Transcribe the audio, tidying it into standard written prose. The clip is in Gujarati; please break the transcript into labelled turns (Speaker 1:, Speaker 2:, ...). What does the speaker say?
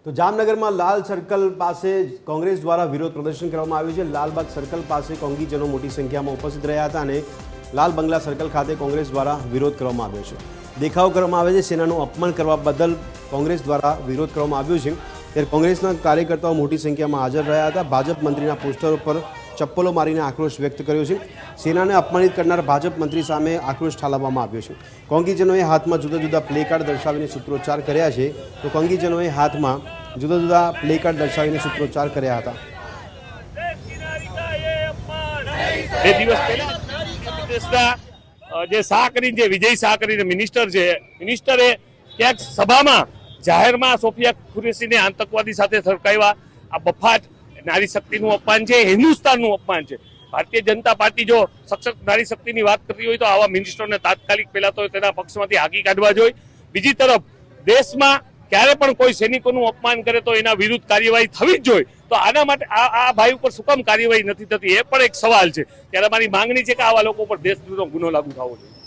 Speaker 1: તો જામનગરમાં લાલ સર્કલ પાસે કોંગ્રેસ દ્વારા વિરોધ પ્રદર્શન કરવામાં આવ્યું છે। લાલબાગ સર્કલ પાસે કોંગીજનો મોટી સંખ્યામાં ઉપસ્થિત રહ્યા હતા અને લાલ બંગલા સર્કલ ખાતે કોંગ્રેસ દ્વારા વિરોધ કરવામાં આવ્યો છે। દેખાવ કરવામાં આવે છે, સેનાનું અપમાન કરવા બદલ કોંગ્રેસ દ્વારા વિરોધ કરવામાં આવ્યો છે। ત્યારે કોંગ્રેસના કાર્યકર્તાઓ મોટી સંખ્યામાં હાજર રહ્યા હતા। ભાજપ મંત્રીના પોસ્ટર ઉપર ચપ્પલો મારીને આક્રોશ વ્યક્ત કર્યો છે। સેનાને અપમાનિત કરનાર ભાજપ મંત્રી સામે આક્રોશ ઠાલવવામાં આવ્યો છે। કોંગીજનોએ હાથમાં જુદા જુદા પ્લે કાર્ડ દર્શાવીને સૂત્રોચ્ચાર કર્યા છે। તો કોંગીજનોએ હાથમાં જુદા જુદા પ્લે કાર્ડ દર્શાવીને સૂત્રોચ્ચાર કર્યા હતા।
Speaker 2: બે દિવસ પહેલા જે શાહ કરીને જે વિજય શાહ કરીને મિનિસ્ટર છે, મિનિસ્ટરે ક્યાંક સભામાં જાહેરમાં સોફિયા કુરેશીને આતંકવાદી સાથે સરખાવ્યા। આ બફાટ નારી શક્તિનું અપમાન છે, હિન્દુસ્તાનનું અપમાન છે। ભારતીય જનતા પાર્ટી જો સશક્ત નારી શક્તિની વાત કરતી હોય તો આવા મિનિસ્ટરોને તાત્કાલિક પહેલા તો તેના પક્ષમાંથી હાકી કાઢવા જોઈએ। બીજી તરફ દેશમાં ક્યારે પણ કોઈ સૈનિકોનું અપમાન કરે તો એના વિરુદ્ધ કાર્યવાહી થવી જ જોઈએ। તો આના માટે આ ભાઈ ઉપર શું કામ કાર્યવાહી નથી થતી, એ પણ એક સવાલ છે। ત્યારે મારી માંગણી છે કે આવા લોકો ઉપર દેશદ્રોહનો ગુનો લાગુ થવો જોઈએ।